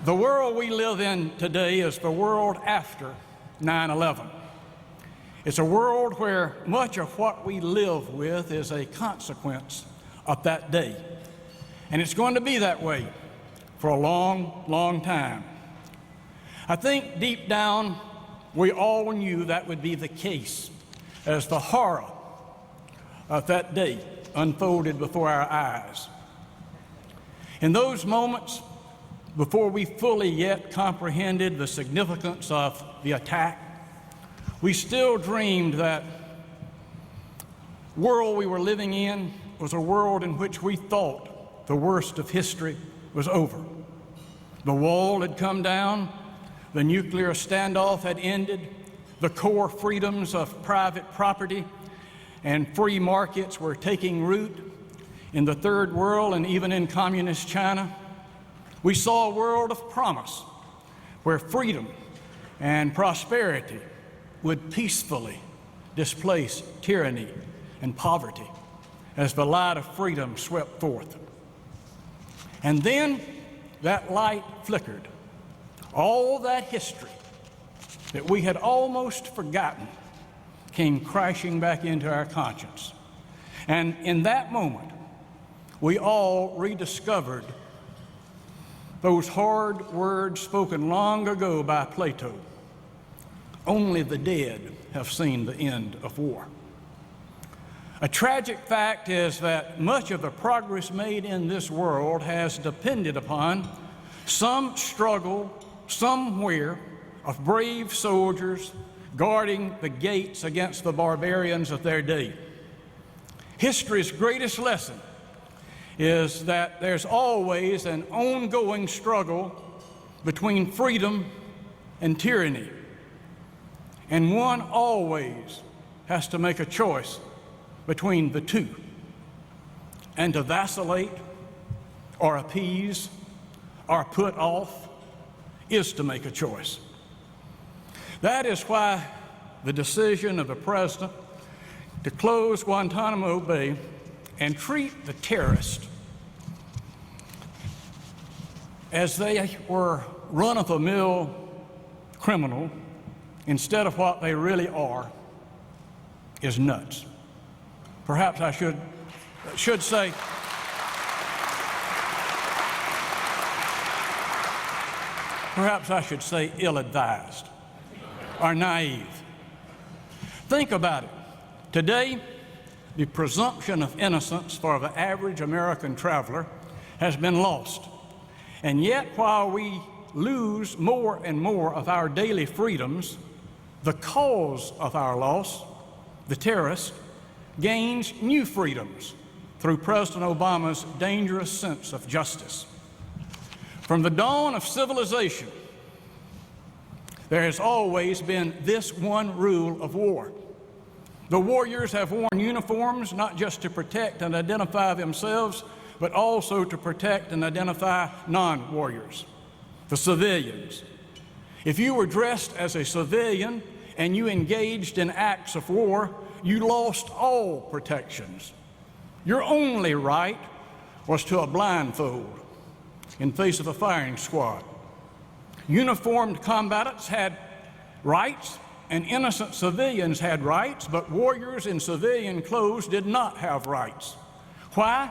The world we live in today is the world after 9/11. It's a world where much of what we live with is a consequence of that day. And it's going to be that way for a long, long time. I think deep down, we all knew that would be the case as the horror of that day unfolded before our eyes. In those moments, before we fully yet comprehended the significance of the attack, we still dreamed that world we were living in was a world in which we thought the worst of history was over. The wall had come down, the nuclear standoff had ended, the core freedoms of private property and free markets were taking root in the third world and even in communist China. We saw a world of promise where freedom and prosperity would peacefully displace tyranny and poverty as the light of freedom swept forth. And then that light flickered. All that history that we had almost forgotten came crashing back into our conscience. And in that moment, we all rediscovered those hard words spoken long ago by Plato. Only the dead have seen the end of war. A tragic fact is that much of the progress made in this world has depended upon some struggle somewhere of brave soldiers guarding the gates against the barbarians of their day. History's greatest lesson is that there's always an ongoing struggle between freedom and tyranny, and one always has to make a choice between the two. And to vacillate or appease or put off is to make a choice. That is why the decision of the President to close Guantanamo Bay and treat the terrorists as they were run-of-the-mill criminal instead of what they really are is nuts. Perhaps I should say ill-advised or naive. Think about it. Today, the presumption of innocence for the average American traveler has been lost. And yet, while we lose more and more of our daily freedoms, the cause of our loss, the terrorist, gains new freedoms through President Obama's dangerous sense of justice. From the dawn of civilization, there has always been this one rule of war. The warriors have worn uniforms not just to protect and identify themselves, but also to protect and identify non-warriors, the civilians. If you were dressed as a civilian and you engaged in acts of war, you lost all protections. Your only right was to a blindfold in face of a firing squad. Uniformed combatants had rights, and innocent civilians had rights, but warriors in civilian clothes did not have rights. Why?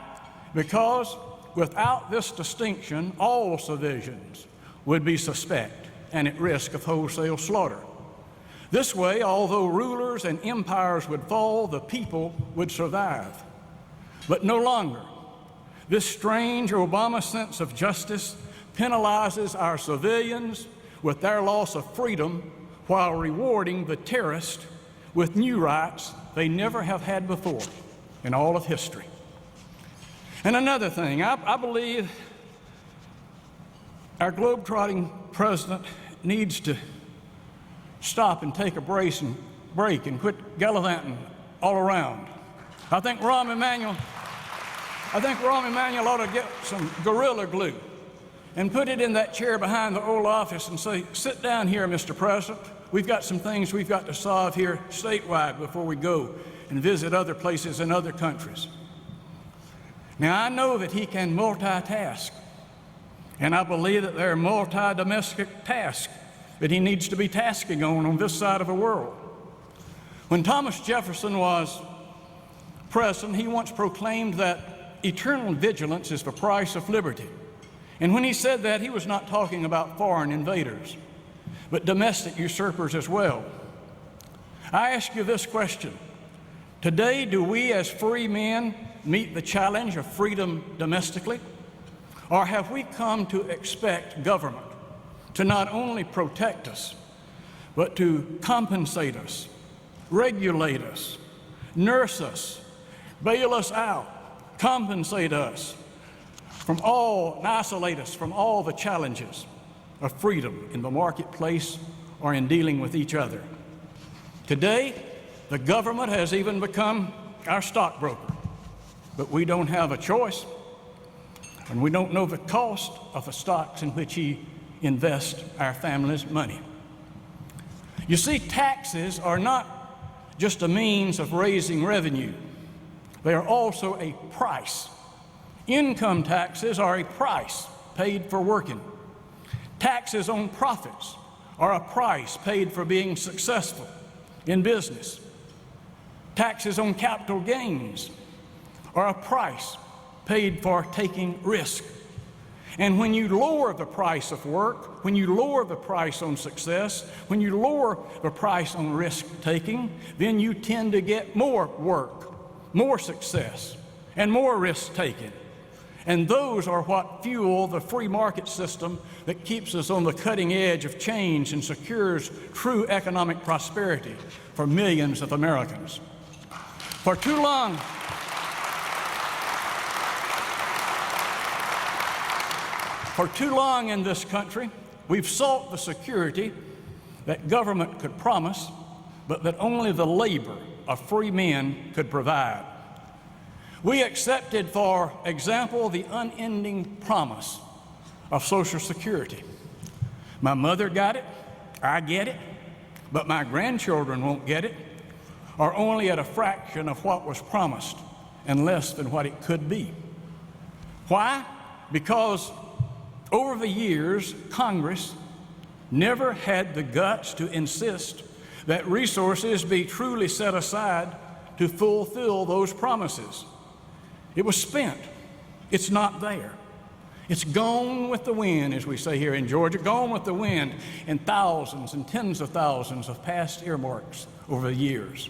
Because without this distinction, all civilians would be suspect and at risk of wholesale slaughter. This way, although rulers and empires would fall, the people would survive. But no longer. This strange Obama sense of justice penalizes our civilians with their loss of freedom while rewarding the terrorists with new rights they never have had before in all of history. And another thing, I believe our globe-trotting president needs to stop and take a break and quit gallivanting all around. I think Rahm Emanuel ought to get some Gorilla Glue and put it in that chair behind the Oval Office and say, sit down here, Mr. President. We've got some things we've got to solve here statewide before we go and visit other places in other countries. Now, I know that he can multitask, And I believe that there are multi-domestic tasks that he needs to be tasking on this side of the world. When Thomas Jefferson was president, he once proclaimed that eternal vigilance is the price of liberty. And when he said that, he was not talking about foreign invaders, but domestic usurpers as well. I ask you this question. Today, do we as free men meet the challenge of freedom domestically? Or have we come to expect government to not only protect us, but to compensate us, regulate us, nurse us, bail us out, compensate us from all, and isolate us from all the challenges of freedom in the marketplace or in dealing with each other? Today, the government has even become our stockbroker, but we don't have a choice, and we don't know the cost of the stocks in which he invests our family's money. You see, taxes are not just a means of raising revenue. They are also a price. Income taxes are a price paid for working. Taxes on profits are a price paid for being successful in business. Taxes on capital gains are a price paid for taking risk. And when you lower the price of work, when you lower the price on success, when you lower the price on risk taking, then you tend to get more work, more success, and more risk taking. And those are what fuel the free market system that keeps us on the cutting edge of change and secures true economic prosperity for millions of Americans. For too long, in this country, we've sought the security that government could promise, but that only the labor of free men could provide. We accepted, for example, the unending promise of Social Security. My mother got it, I get it, but my grandchildren won't get it, or only at a fraction of what was promised and less than what it could be. Why? Because over the years, Congress never had the guts to insist that resources be truly set aside to fulfill those promises. It was spent. It's not there. It's gone with the wind, as we say here in Georgia, gone with the wind in thousands and tens of thousands of past earmarks over the years.